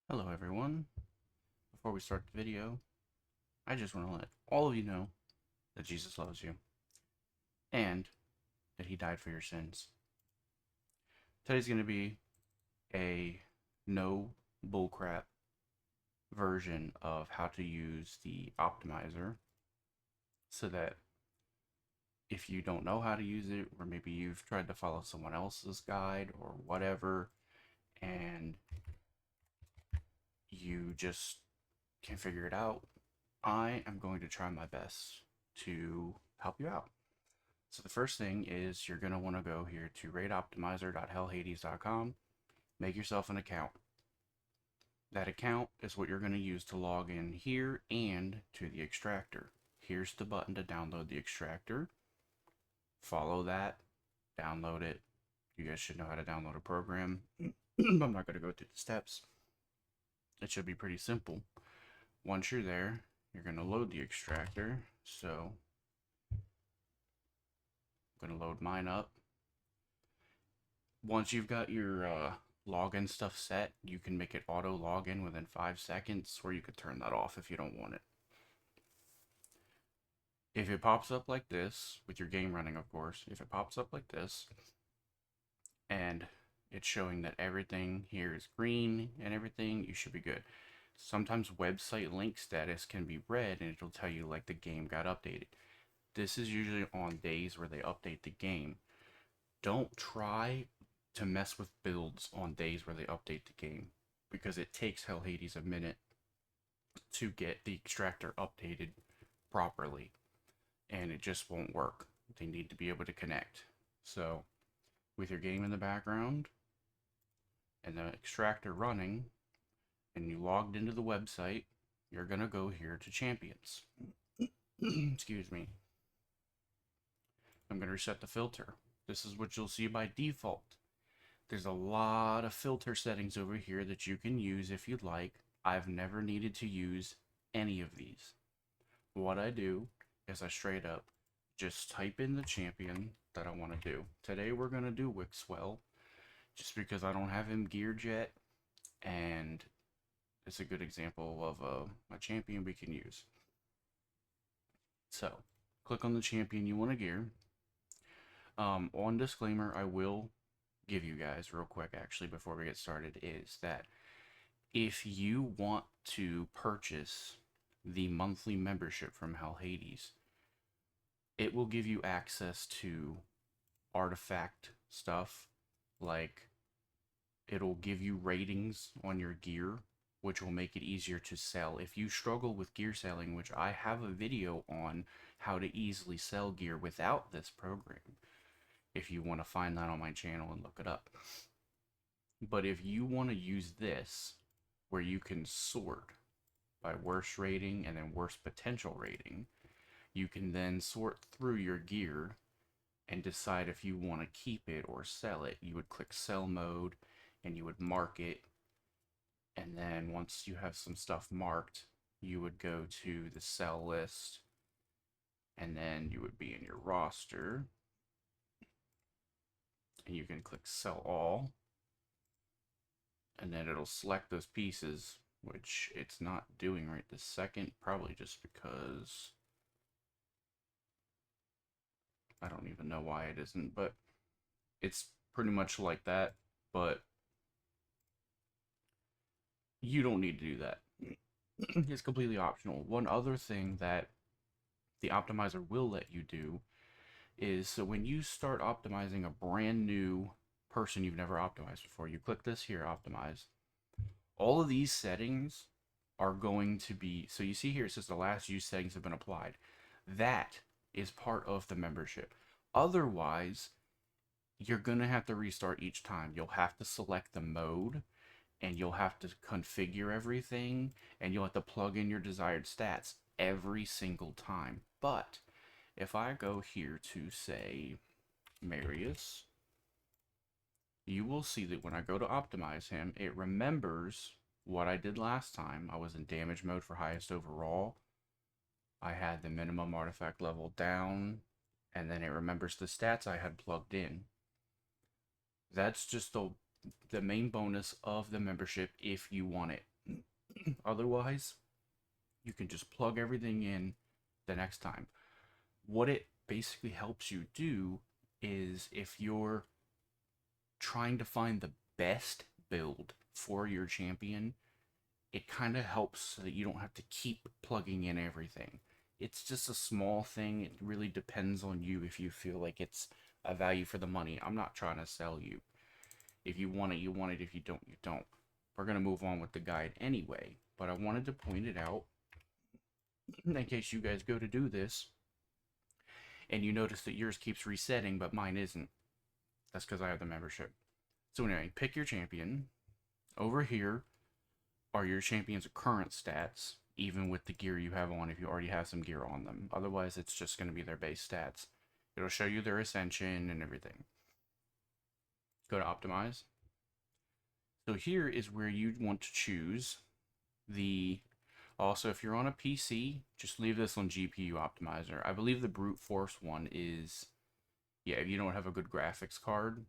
Hello everyone. Before we start the video, I just want to let all of you know that Jesus loves you and that he died for your sins. Today's going to be a no bullcrap version of how to use the optimizer so that if you don't know how to use it, or maybe you've tried to follow someone else's guide or whatever and you just can't figure it out, I am going to try my best to help you out. So the first thing is you're going to want to go here to rateoptimizer.hellhades.com, make yourself an account. That account is what you're going to use to log in here and to the extractor. Here's the button to download the extractor. Follow that, download it. You guys should know how to download a program. I'm not going to go through the steps. It should be pretty simple. Once you're there, you're going to load the extractor. So I'm going to load mine up. Once you've got your login stuff set, you can make it auto login within 5 seconds, or you could turn that off if you don't want it. If it pops up like this, with your game running of course, if it pops up like this, and it's showing that everything here is green and everything, you should be good. Sometimes website link status can be red and it'll tell you like the game got updated. This is usually on days where they update the game. Don't try to mess with builds on days where they update the game, because it takes Hell Hades a minute to get the extractor updated properly and it just won't work. They need to be able to connect. So with your game in the background and the extractor running and you logged into the website, you're gonna go here to champions. Excuse me. I'm gonna reset the filter. This is what you'll see by default. There's a lot of filter settings over here that you can use if you'd like. I've never needed to use any of these. What I do is I straight up just type in the champion that I want to do. Today we're going to do Wixwell, just because I don't have him geared yet, and it's a good example of a champion we can use. So, click on the champion you want to gear. On disclaimer, I will give you guys real quick actually before we get started, is that if you want to purchase the monthly membership from Hell Hades, it will give you access to artifact stuff, like it'll give you ratings on your gear, which will make it easier to sell. If you struggle with gear selling, which I have a video on how to easily sell gear without this program, if you want to find that on my channel and look it up. But if you want to use this, where you can sort by worst rating and then worst potential rating, you can then sort through your gear and decide if you want to keep it or sell it. You would click sell mode and you would mark it, and then once you have some stuff marked, you would go to the sell list, and then you would be in your roster and you can click sell all, and then it'll select those pieces, which it's not doing right this second, probably just because I don't even know why it isn't, but it's pretty much like that. But you don't need to do that. It's completely optional. One other thing that the optimizer will let you do is, so when you start optimizing a brand new person you've never optimized before, you click this here, optimize. All of these settings are going to be, so you see here it says the last used settings have been applied. That is part of the membership. Otherwise, you're going to have to restart each time. You'll have to select the mode, and you'll have to configure everything, and you'll have to plug in your desired stats every single time. But if I go here to, say, Marius, you will see that when I go to optimize him, it remembers what I did last time. I was in damage mode for highest overall. I had the minimum artifact level down, and then it remembers the stats I had plugged in. That's just the main bonus of the membership if you want it. Otherwise, you can just plug everything in the next time. What it basically helps you do is if you're trying to find the best build for your champion, it kind of helps so that you don't have to keep plugging in everything. It's just a small thing. It really depends on you if you feel like it's a value for the money. I'm not trying to sell you. If you want it, you want it. If you don't, you don't. We're going to move on with the guide anyway, but I wanted to point it out in case you guys go to do this and you notice that yours keeps resetting, but mine isn't. That's because I have the membership. So anyway, pick your champion. Over here are your champion's current stats, even with the gear you have on if you already have some gear on them. Otherwise, it's just going to be their base stats. It'll show you their ascension and everything. Go to optimize. So here is where you want to choose the... Also, if you're on a PC, just leave this on GPU optimizer. I believe the brute force one is... Yeah, if you don't have a good graphics card,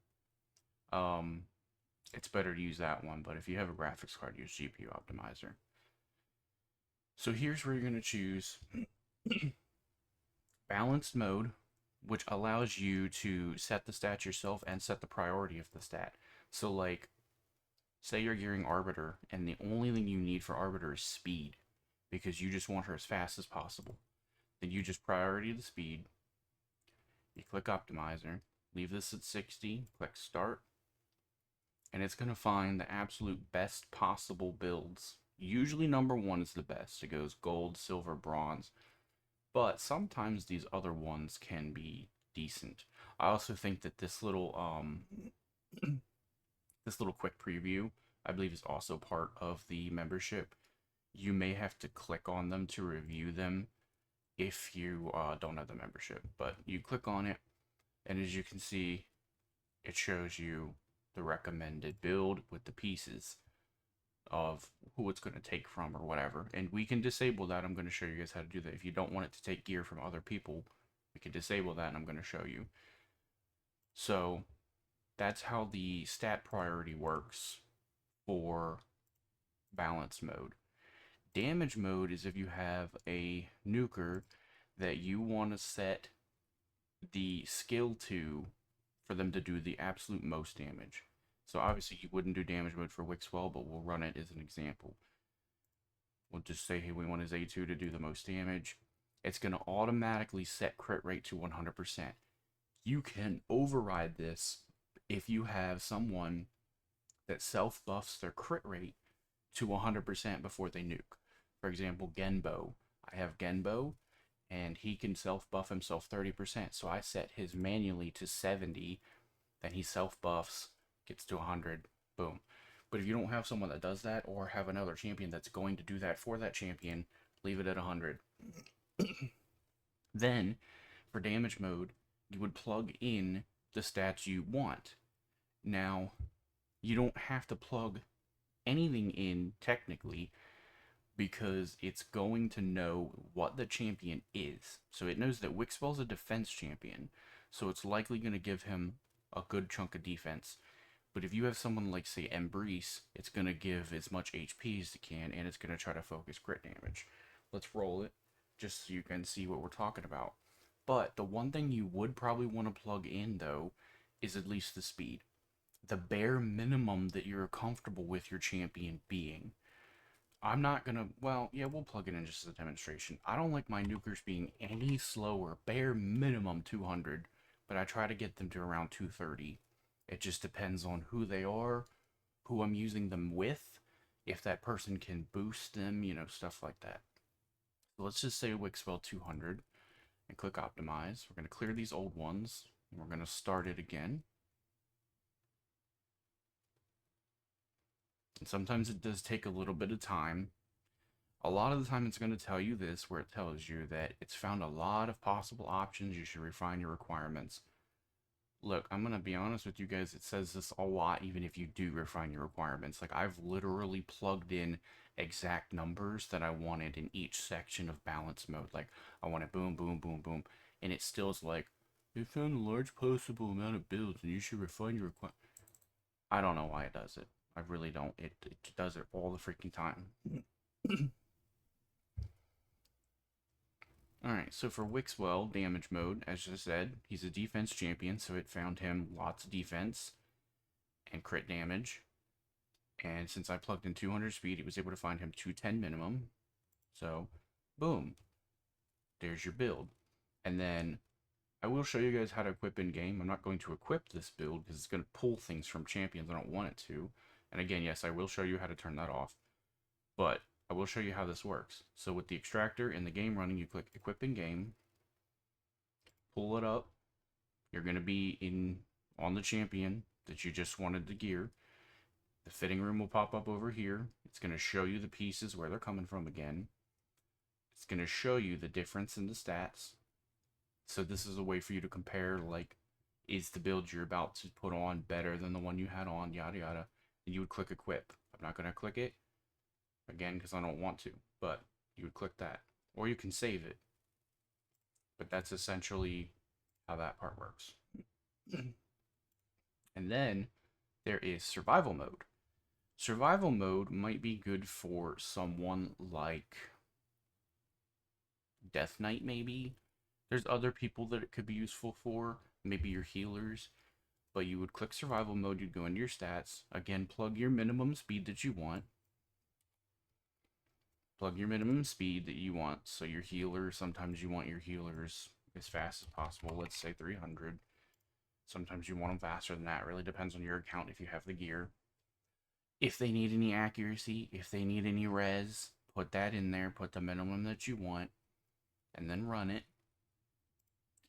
it's better to use that one. But if you have a graphics card, use GPU optimizer. So here's where you're going to choose balanced mode, which allows you to set the stat yourself and set the priority of the stat. So like, say you're gearing Arbiter, and the only thing you need for Arbiter is speed, because you just want her as fast as possible. Then you just priority the speed. You click optimizer, leave this at 60, click start, and it's going to find the absolute best possible builds. Usually number 1 is the best. It goes gold, silver, bronze. But sometimes these other ones can be decent. I also think that this little this little quick preview, I believe, is also part of the membership. You may have to click on them to review them if you don't have the membership. But you click on it, and as you can see, it shows you the recommended build with the pieces of who it's going to take from or whatever. And we can disable that. I'm going to show you guys how to do that. If you don't want it to take gear from other people, we can disable that, and I'm going to show you. So that's how the stat priority works for balance mode. Damage mode is if you have a nuker that you want to set the skill to for them to do the absolute most damage. So obviously you wouldn't do damage mode for Wixwell, but we'll run it as an example. We'll just say, hey, we want his A2 to do the most damage. It's going to automatically set crit rate to 100%. You can override this if you have someone that self-buffs their crit rate to 100% before they nuke. For example, Genbo. I have Genbo, and he can self-buff himself 30%. So I set his manually to 70, then he self-buffs, gets to 100, boom. But if you don't have someone that does that, or have another champion that's going to do that for that champion, leave it at 100. Then, for damage mode, you would plug in the stats you want. Now, you don't have to plug anything in, technically, because it's going to know what the champion is. So it knows that Wixwell's a defense champion, so it's likely going to give him a good chunk of defense. But if you have someone like, say, Embrace, it's going to give as much HP as it can, and it's going to try to focus crit damage. Let's roll it, just so you can see what we're talking about. But the one thing you would probably want to plug in, though, is at least the speed. The bare minimum that you're comfortable with your champion being. I'm not going to, well, yeah, we'll plug it in just as a demonstration. I don't like my nukers being any slower, bare minimum 200, but I try to get them to around 230. It just depends on who they are, who I'm using them with, if that person can boost them, you know, stuff like that. So let's just say Wixwell 200 and click optimize. We're going to clear these old ones, and we're going to start it again. And sometimes it does take a little bit of time. A lot of the time it's going to tell you this, where it tells you that it's found a lot of possible options. You should refine your requirements. Look, I'm going to be honest with you guys. It says this a lot, even if you do refine your requirements. Like, I've literally plugged in exact numbers that I wanted in each section of balance mode. Like, I want it boom, boom, boom, boom. And it still is like, you found a large possible amount of builds and you should refine your requirements. I don't know why it does it. I really don't. It does it all the freaking time. Alright, so for Wixwell, damage mode, as I said, he's a defense champion, so it found him lots of defense and crit damage. And since I plugged in 200 speed, it was able to find him 210 minimum. So, boom. There's your build. And then I will show you guys how to equip in game. I'm not going to equip this build because it's going to pull things from champions I don't want it to. And again, yes, I will show you how to turn that off. But I will show you how this works. So with the extractor in the game running, you click equip in game, pull it up. You're going to be on the champion that you just wanted the gear. The fitting room will pop up over here. It's going to show you the pieces where they're coming from again. It's going to show you the difference in the stats. So this is a way for you to compare, like, is the build you're about to put on better than the one you had on, yada yada. And you would click equip. I'm not going to click it, again, because I don't want to, but you would click that. Or you can save it. But that's essentially how that part works. And then there is survival mode. Survival mode might be good for someone like Death Knight, maybe. There's other people that it could be useful for, maybe your healers. But you would click survival mode, you'd go into your stats. Again, plug your minimum speed that you want. Plug your minimum speed that you want. So your healer, sometimes you want your healers as fast as possible. Let's say 300. Sometimes you want them faster than that. It really depends on your account if you have the gear. If they need any accuracy, if they need any res, put that in there. Put the minimum that you want. And then run it.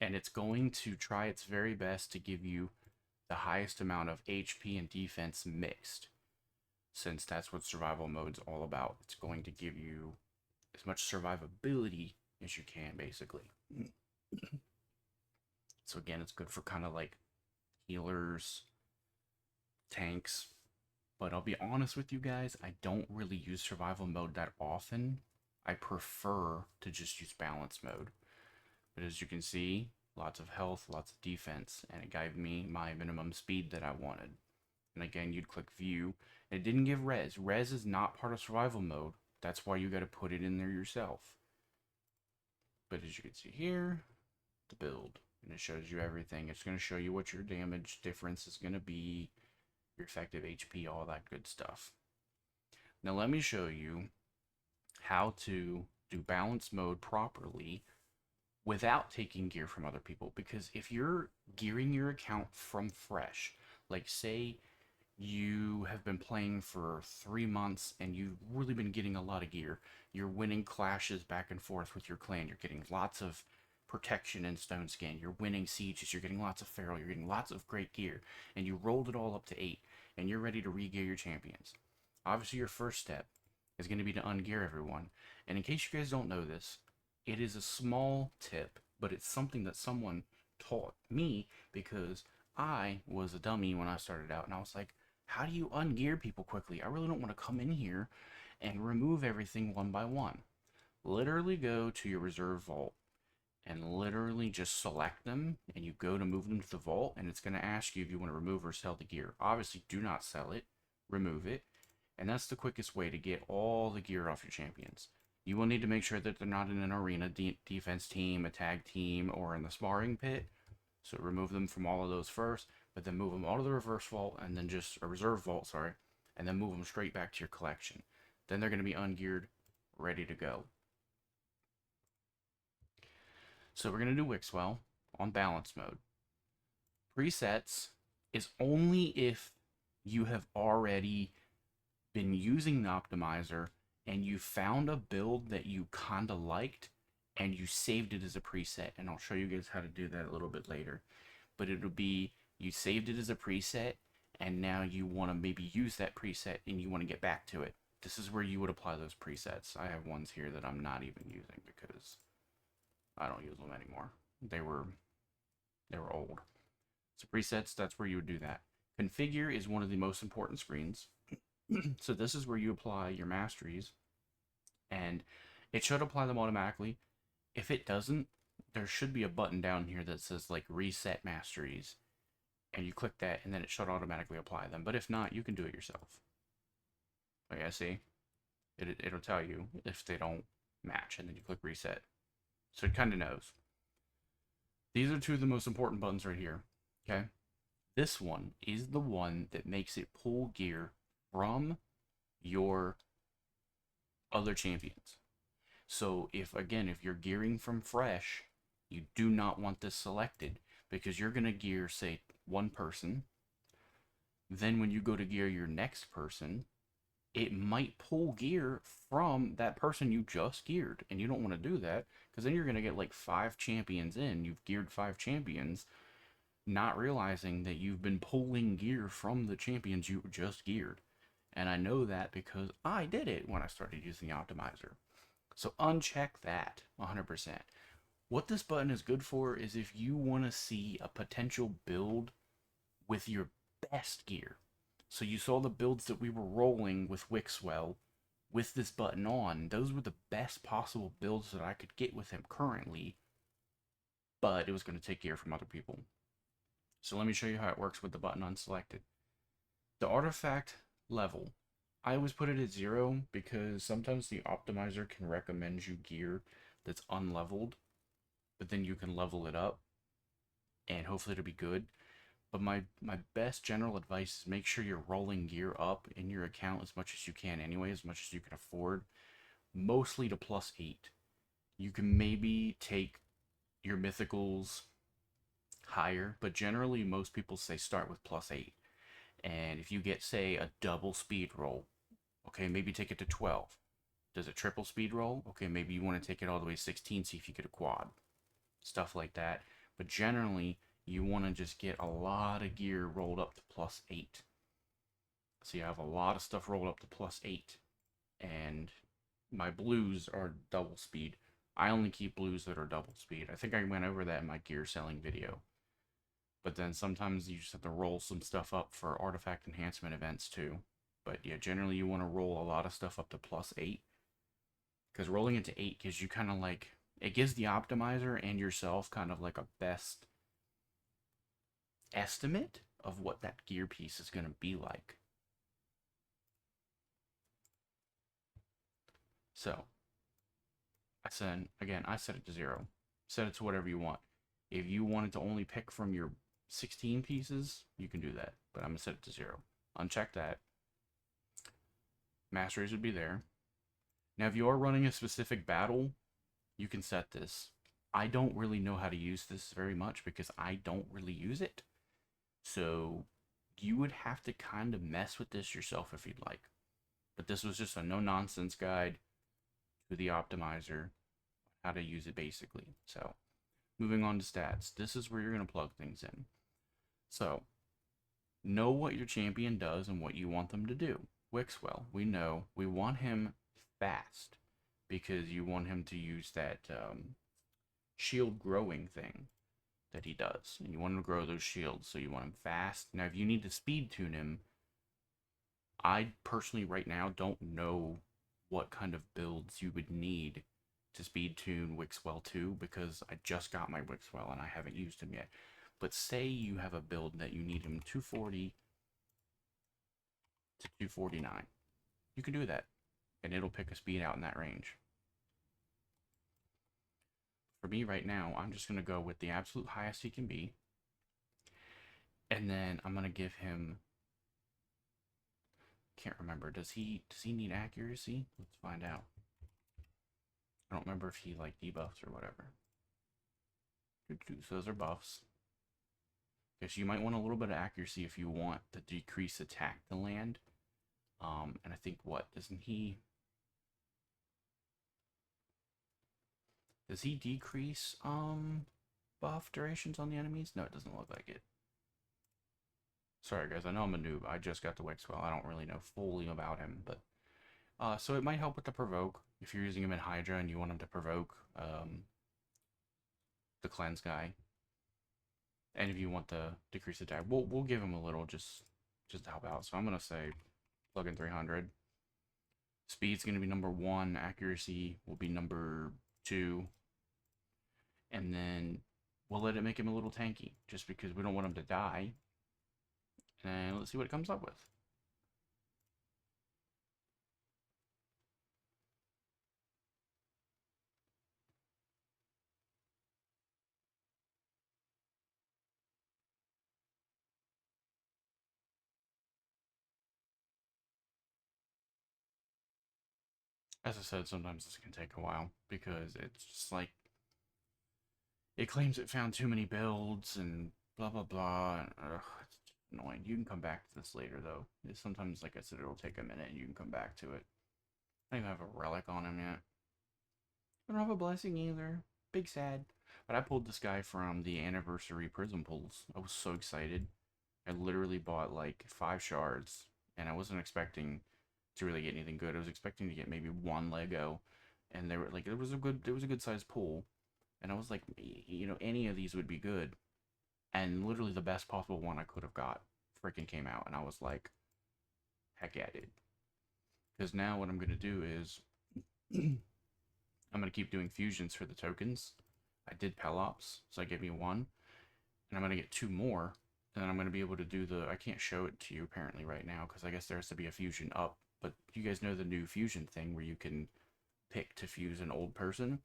And it's going to try its very best to give you the highest amount of HP and defense mixed. Since that's what survival mode's all about. It's going to give you as much survivability as you can, basically. So again, it's good for kind of like healers, tanks. But I'll be honest with you guys, I don't really use survival mode that often. I prefer to just use balance mode. But as you can see, lots of health, lots of defense, and it gave me my minimum speed that I wanted. And again, you'd click view. It didn't give res. Res is not part of survival mode. That's why you got to put it in there yourself. But as you can see here, the build. And it shows you everything. It's going to show you what your damage difference is going to be, your effective HP, all that good stuff. Now let me show you how to do balance mode properly without taking gear from other people. Because if you're gearing your account from fresh, like say you have been playing for 3 months and you've really been getting a lot of gear, you're winning clashes back and forth with your clan, you're getting lots of protection in Stone Skin, you're winning sieges, you're getting lots of feral, you're getting lots of great gear, and you rolled it all up to 8, and you're ready to re-gear your champions. Obviously your first step is going to be to ungear everyone. And in case you guys don't know this, it is a small tip, but it's something that someone taught me because I was a dummy when I started out, and I was like, how do you ungear people quickly? I really don't want to come in here and remove everything one by one. Literally go to your reserve vault and literally just select them, and you go to move them to the vault, and it's going to ask you if you want to remove or sell the gear. Obviously, do not sell it, remove it, and that's the quickest way to get all the gear off your champions. You will need to make sure that they're not in an arena defense team, a tag team, or in the sparring pit. So remove them from all of those first, but then move them all to the reverse vault, and then just a reserve vault, sorry, and then move them straight back to your collection. Then they're going to be ungeared, ready to go. So we're going to do Wixwell on balance mode. Presets is only if you have already been using the optimizer and you found a build that you kind of liked and you saved it as a preset. And I'll show you guys how to do that a little bit later. But it'll be, you saved it as a preset and now you want to maybe use that preset and you want to get back to it. This is where you would apply those presets. I have ones here that I'm not even using because I don't use them anymore. They were old. So presets, that's where you would do that. Configure is one of the most important screens. So this is where you apply your masteries, and it should apply them automatically. If it doesn't, there should be a button down here that says like reset masteries, and you click that and then it should automatically apply them. But if not, you can do it yourself. Oh yeah, see? It'll tell you if they don't match, and then you click reset. So it kind of knows. These are two of the most important buttons right here. Okay? This one is the one that makes it pull gear from your other champions. So if you're gearing from fresh, you do not want this selected because you're going to gear, say, one person. Then when you go to gear your next person, it might pull gear from that person you just geared. And you don't want to do that because then you're going to get like 5 champions in. You've geared 5 champions, not realizing that you've been pulling gear from the champions you just geared. And I know that because I did it when I started using the optimizer. So uncheck that 100%. What this button is good for is if you want to see a potential build with your best gear. So you saw the builds that we were rolling with Wixwell with this button on. Those were the best possible builds that I could get with him currently, but it was going to take gear from other people. So let me show you how it works with the button unselected. The artifact level, I always put it at 0 because sometimes the optimizer can recommend you gear that's unleveled, but then you can level it up and hopefully it'll be good. But my best general advice is make sure you're rolling gear up in your account as much as you can anyway, as much as you can afford, mostly to +8. You can maybe take your mythicals higher, but generally most people say start with +8. And if you get, say, a double speed roll, okay, maybe take it to 12. Does a triple speed roll? Okay, maybe you want to take it all the way to 16, see if you get a quad. Stuff like that. But generally, you want to just get a lot of gear rolled up to +8. So you have a lot of stuff rolled up to +8. And my blues are double speed. I only keep blues that are double speed. I think I went over that in my gear selling video. But then sometimes you just have to roll some stuff up for artifact enhancement events too. But yeah, generally you want to roll a lot of stuff up to +8. Because rolling into 8 gives you kind of like, it gives the optimizer and yourself kind of like a best estimate of what that gear piece is going to be like. So, I set it to 0. Set it to whatever you want. If you wanted to only pick from your 16 pieces, you can do that. But I'm going to set it to 0. Uncheck that. Masteries would be there. Now, if you are running a specific battle, you can set this. I don't really know how to use this very much because I don't really use it. So you would have to kind of mess with this yourself if you'd like. But this was just a no-nonsense guide to the optimizer, how to use it basically. So moving on to stats. This is where you're going to plug things in. So know what your champion does and what you want them to do. Wixwell, we know we want him fast because you want him to use that shield growing thing that he does, and you want him to grow those shields, so you want him fast. Now, if you need to speed tune him, I personally right now don't know what kind of builds you would need to speed tune Wixwell 2 because I just got my Wixwell and I haven't used him yet. But say you have a build that you need him 240 to 249. You can do that, and it'll pick a speed out in that range. For me right now, I'm just going to go with the absolute highest he can be. And then I'm going to give him, can't remember, does he need accuracy? Let's find out. I don't remember if he like debuffs or whatever. So those are buffs. Because you might want a little bit of accuracy if you want to decrease attack to land. And I think does he decrease buff durations on the enemies? No, it doesn't look like it. Sorry guys, I know I'm a noob. I just got the Wixwell. I don't really know fully about him, but so it might help with the provoke if you're using him in Hydra and you want him to provoke the cleanse guy. And if you want the decrease attack, we'll give him a little just to help out. So I'm gonna say plug in 300. Speed's gonna be number 1. Accuracy will be number 2. And then we'll let it make him a little tanky, just because we don't want him to die. And let's see what it comes up with. As I said, sometimes this can take a while because it's just like it claims it found too many builds and blah blah blah. And, it's just annoying. You can come back to this later though. Sometimes, like I said, it'll take a minute and you can come back to it. I don't even have a relic on him yet. I don't have a blessing either. Big sad. But I pulled this guy from the anniversary prism pulls. I was so excited. I literally bought like 5 shards, and I wasn't expecting to really get anything good. I was expecting to get maybe one Lego, and they were like, there was a good sized pool, and I was like, any of these would be good, and literally the best possible one I could have got freaking came out, and I was like, heck yeah, dude. Because now what I'm gonna do is I'm gonna keep doing fusions for the tokens. I did Pelops, so that gave me one, and I'm gonna get 2 more, and then I'm gonna be able to do the. I can't show it to you apparently right now because I guess there has to be a fusion up. But you guys know the new fusion thing where you can pick to fuse an old person.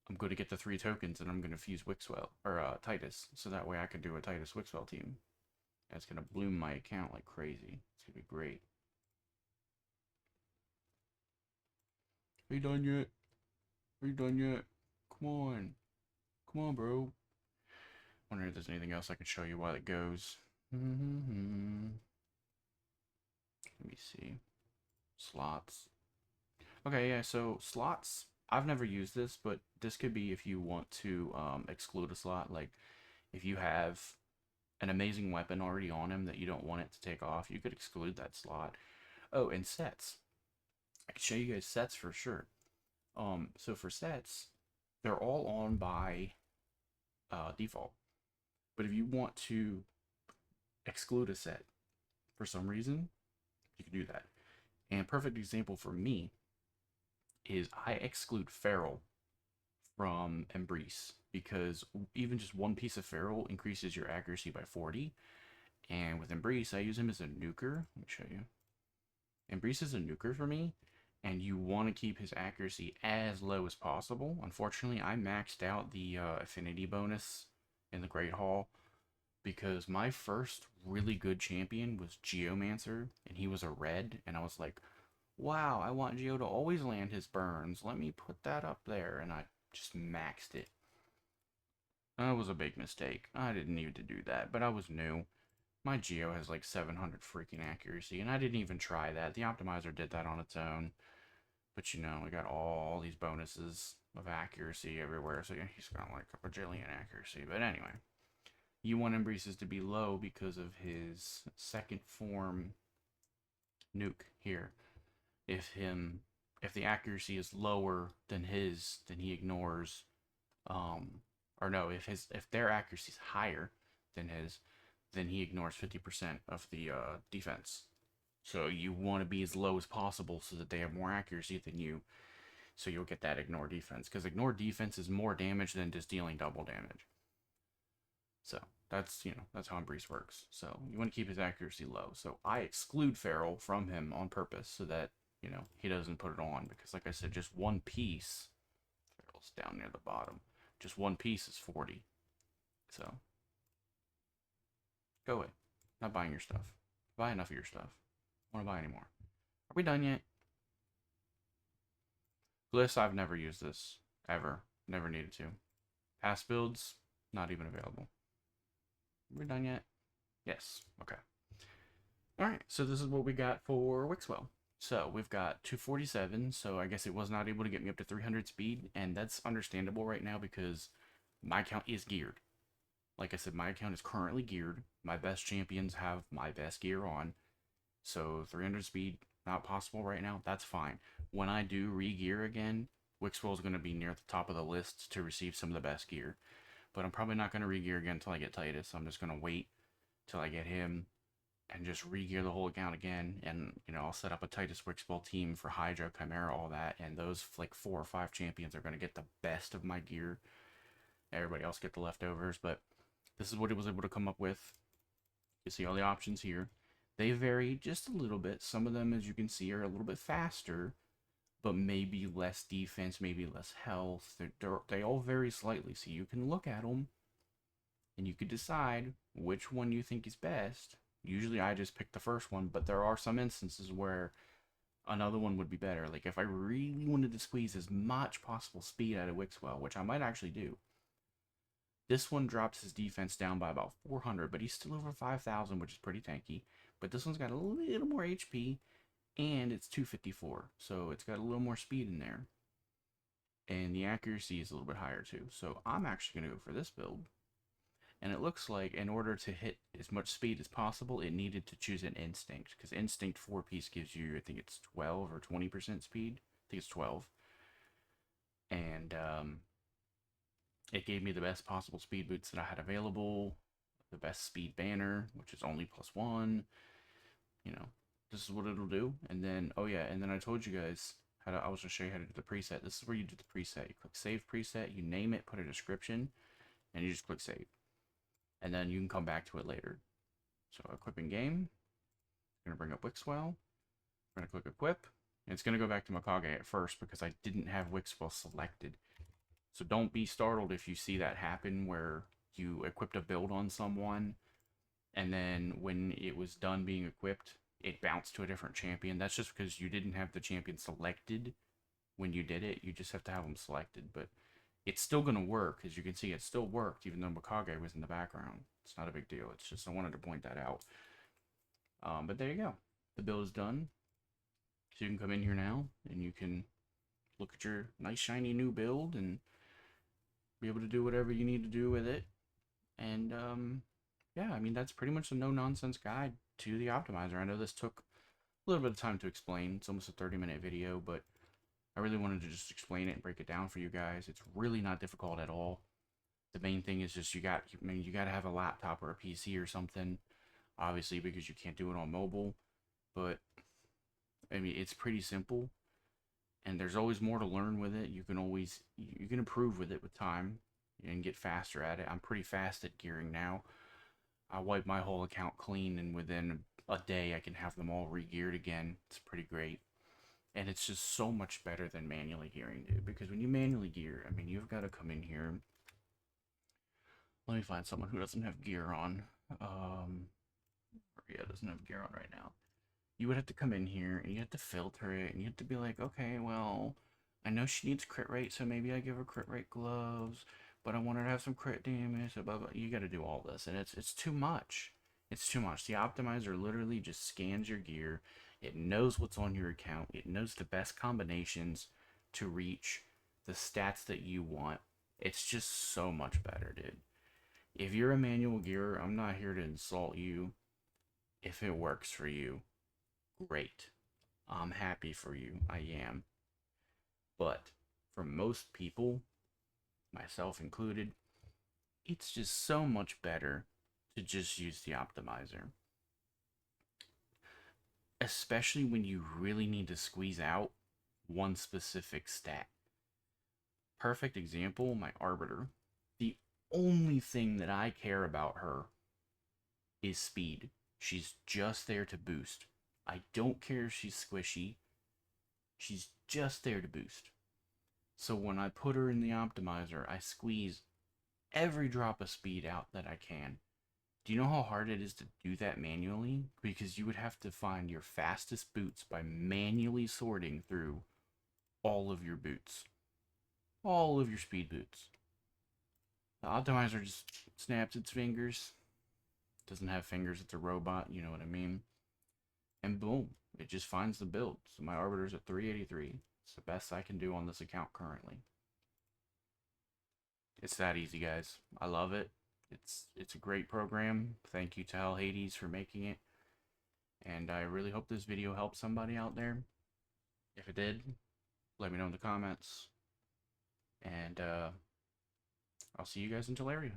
I'm going to get the 3 tokens and I'm going to fuse Wixwell or Titus, so that way I can do a Titus Wixwell team. And it's going to bloom my account like crazy. It's going to be great. Are you done yet? Are you done yet? Come on. Come on, bro. Wondering if there's anything else I can show you while it goes. Let me see. Slots. Okay, yeah, so slots. I've never used this, but this could be if you want to exclude a slot. Like, if you have an amazing weapon already on him that you don't want it to take off, you could exclude that slot. Oh, and sets. I can show you guys sets for sure. So for sets, they're all on by default. But if you want to exclude a set for some reason, you can do that. And a perfect example for me is I exclude Feral from Embrace because even just one piece of Feral increases your accuracy by 40. And with Embrace, I use him as a nuker. Let me show you. Embrace is a nuker for me, and you want to keep his accuracy as low as possible. Unfortunately, I maxed out the affinity bonus in the Great Hall because my first really good champion was Geomancer, and he was a red, and I was like, wow, I want Geo to always land his burns. Let me put that up there, and I just maxed it. That was a big mistake. I didn't need to do that, but I was new. My Geo has like 700 freaking accuracy, and I didn't even try that. The optimizer did that on its own. But we got all these bonuses of accuracy everywhere, so yeah, he's got like a bajillion accuracy. But anyway, you want Embraces to be low because of his second form nuke here. If the accuracy is lower than his, then he ignores or no, if their accuracy is higher than his, then he ignores 50% of the defense. So you want to be as low as possible so that they have more accuracy than you, so you'll get that ignore defense, because ignore defense is more damage than just dealing double damage. So that's how Embrace works. So you want to keep his accuracy low. So I exclude Feral from him on purpose so that he doesn't put it on, because like I said, just one piece. Feral's down near the bottom. Just one piece is 40. So go away. Not buying your stuff. Buy enough of your stuff. I don't want to buy anymore. Are we done yet? Glyphs, I've never used this. Ever. Never needed to. Past builds, not even available. Are we done yet? Yes. Okay. Alright, so this is what we got for Wixwell. So we've got 247, so I guess it was not able to get me up to 300 speed, and that's understandable right now because my account is geared. Like I said, my account is currently geared. My best champions have my best gear on. So 300 speed, not possible right now. That's fine. When I do re-gear again, Wixwell is going to be near the top of the list to receive some of the best gear. But I'm probably not going to re-gear again until I get Titus. So I'm just going to wait till I get him and just re-gear the whole account again. And, I'll set up a Titus Wixwell team for Hydra, Chimera, all that. And those, like, 4 or 5 champions are going to get the best of my gear. Everybody else get the leftovers. But this is what it was able to come up with. You see all the options here. They vary just a little bit. Some of them, as you can see, are a little bit faster, but maybe less defense, maybe less health. They all vary slightly, so you can look at them, and you could decide which one you think is best. Usually I just pick the first one, but there are some instances where Another one would be better. Like if I really wanted to squeeze as much possible speed out of Wixwell, which I might actually do, this one drops his defense down by about 400, but he's still over 5,000, which is pretty tanky. But this one's got a little more HP, and it's 254, so it's got a little more speed in there. And the accuracy is a little bit higher too. So I'm actually going to go for this build. And it looks like in order to hit as much speed as possible, it needed to choose an instinct. Because instinct 4-piece gives you, I think it's 12 or 20% speed. I think it's 12. And it gave me the best possible speed boots that I had available. The best speed banner, which is only +1. You know, this is what it'll do. And then, oh yeah, and then I told you guys how to, I was going to show you how to do the preset. This is where you do the preset. You click save preset, you name it, put a description, and you just click save. And then you can come back to it later. So equipping game, I'm going to bring up Wixwell. I'm going to click equip. And it's going to go back to Mikage at first because I didn't have Wixwell selected. So don't be startled if you see that happen where you equipped a build on someone and then when it was done being equipped, it bounced to a different champion. That's just because you didn't have the champion selected when you did it. You just have to have them selected. But it's still going to work. As you can see, it still worked even though Mikage was in the background. It's not a big deal. It's just I wanted to point that out. But there you go. The build is done. So you can come in here now and you can look at your nice shiny new build and be able to do whatever you need to do with it. And yeah, I mean, that's pretty much a no-nonsense guide to the optimizer. I know this took a little bit of time to explain. It's almost a 30-minute video, but I really wanted to just explain it and break it down for you guys. It's really not difficult at all. The main thing is just you got to have a laptop or a PC or something, obviously, because you can't do it on mobile. But I mean, it's pretty simple, and there's always more to learn with it. You can improve with it with time and get faster at it. I'm pretty fast at gearing now. I wipe my whole account clean, and within a day I can have them all re-geared again. It's pretty great. And it's just so much better than manually gearing, dude. Because when you manually gear, I mean, you've got to come in here. Let me find someone who doesn't have gear on. Yeah, doesn't have gear on right now. You would have to come in here, and you have to filter it, and you have to be like, okay, well, I know she needs crit rate, so maybe I give her crit rate gloves, but I want her to have some crit damage, so blah, blah. You got to do all this, and it's too much. It's too much. The optimizer literally just scans your gear. It knows what's on your account. It knows the best combinations to reach the stats that you want. It's just so much better, dude. If you're a manual gearer, I'm not here to insult you. If it works for you, great. I'm happy for you. I am. But for most people, myself included, it's just so much better to just use the optimizer. Especially when you really need to squeeze out one specific stat. Perfect example, my Arbiter. The only thing that I care about her is speed. She's just there to boost. I don't care if she's squishy. She's just there to boost. So when I put her in the optimizer, I squeeze every drop of speed out that I can. Do you know how hard it is to do that manually? Because you would have to find your fastest boots by manually sorting through all of your boots. All of your speed boots. The optimizer just snaps its fingers. Doesn't have fingers, it's a robot, you know what I mean? And boom, it just finds the build. So my Arbiter's at 383. It's the best I can do on this account currently. It's that easy, guys. I love it. It's a great program. Thank you to Hell Hades for making it. And I really hope this video helped somebody out there. If it did, let me know in the comments. And I'll see you guys in Teleria.